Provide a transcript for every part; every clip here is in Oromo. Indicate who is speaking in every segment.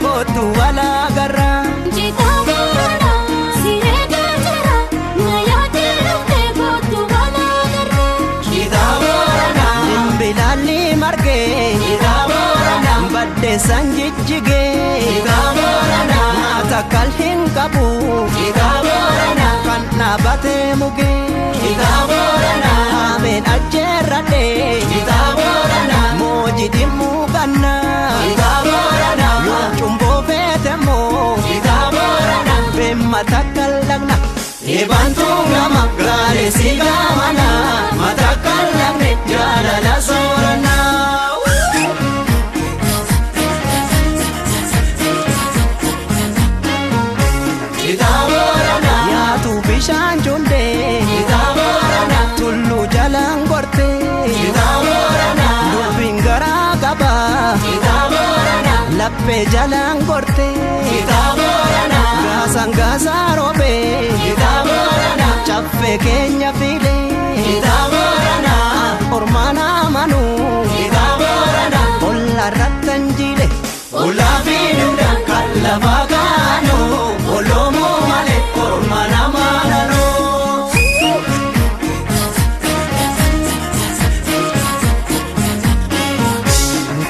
Speaker 1: kootu wala garra.
Speaker 2: Jitaa boorana siree gaajara na yaadee dhuftee kootu wala garra.
Speaker 1: Jitaa boorana dimbilaalli margee. Jitaa boorana baddeessan jijjigee. Jitaa boorana nyaata kal hin qabu. Jitaa boorana kan dhaabatee mugee. Jitaa boorana ameen ajjeerradhee. Jitaa boorana mooji dhimmuu ganna. Jitaa boorana yoo cumboo feetemoo. Jitaa boorana beemma takkal dhaqna. Eebantuu gama gaarii si gaamana. Matakkal dhaqne jaalala soorana. Jitaa boorana yaatu bishaan jundee. Jitaa boorana tullu jalaan gortee. Jitaa boorana dubbiin garaa qaba. Jitaa boorana laphee jalaan gortee. Jitaa boorana gaasaan gaasaa roobee. Jitaa boorana caffee keenya fiilee. Jitaa boorana ormaan amanuu. Jitaa boorana olla rattan jiile. Ollaa fi duudhaan kan lafa kaanuu. Oloomoo malee ormaan amananuu.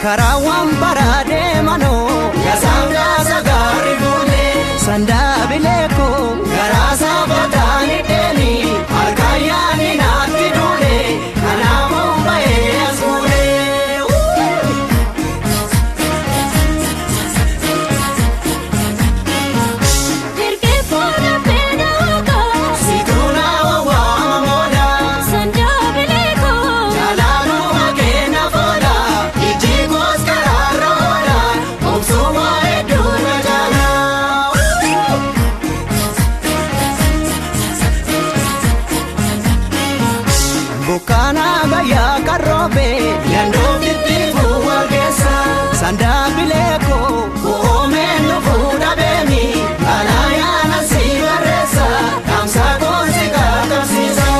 Speaker 1: Karaa waan baraa deemanoo. Gaasaan gaasa gaarii fuulee. Sandaa bileekoo. Garaa saaphataan hidheeni. Halkan yaani naatti duulee. Kanaafuu bahee as fuulee.
Speaker 2: Erkee foona beekaa
Speaker 1: Situna wawaama mooda.
Speaker 2: sandaa bileekoo.
Speaker 1: Jalaanuu makeena fooda. Ijji koos karaarra oola. Obsuma hedduu na jaala. Bukkaana gayyaa karroobee. Yandoo tittiifuu walkeessa. Sandaa bileekoo. Koomeen dhufuu dhabeemi. Alaayaan asii barreessa. Dhaamsa koonsi qaqqabsiisa.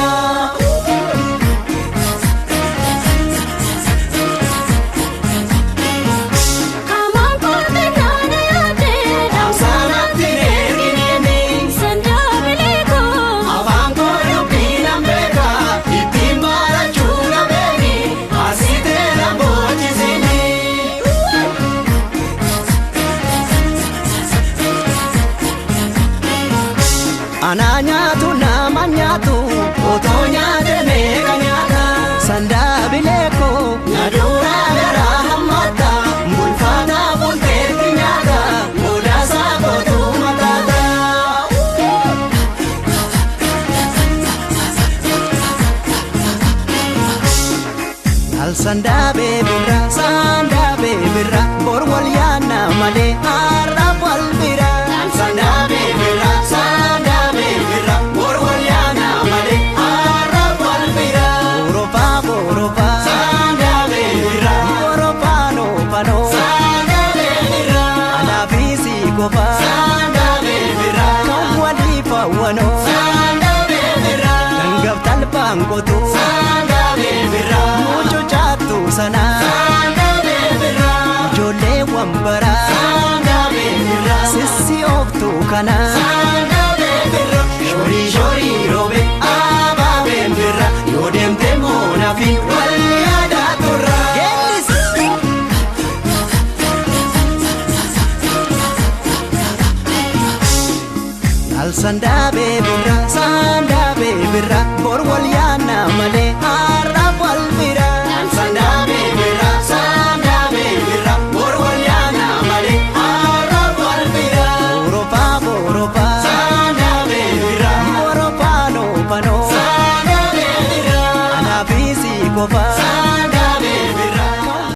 Speaker 2: Amaan kootee naana yaadee.
Speaker 1: Dhaamsaanatti reerginiini.
Speaker 2: Sandaa bileekoo.
Speaker 1: Afaan koo dubbiidhaan beeka. Ittiin baarachuu dhabeemi. Asii teera boochisini. Anaa nyaatu nama nyaatu. Otoo nyaate meeqa nyaata. Sandaa bileekoo. Naduraa garaa hammaata. Bulfaata bulteetti nyaata. Mudaasaa kootuu mataata. Sandaa beebirra bor wal yaanna malee har'a wal bira. Sandaa beebirra bor wal yaanna malee har'a wal bira. Borofaa sandaa beebirra boropano. Sandaa beebirra anaafisi qofa. Sandaa beebirra kan walii fawwanoo. Sandaa beebirra dangaf talbaan qotuu. Sandaa beebirra mucuu caattuu sanaa. Sandaa beebirra ijoollee wambaraa. Sandaa beebirra sissi ooftuu kanaa. Sandaa beebirra shorii roobe abaa beebirra yoo deemte moonaa fi wal yaadaa turra. Sandaa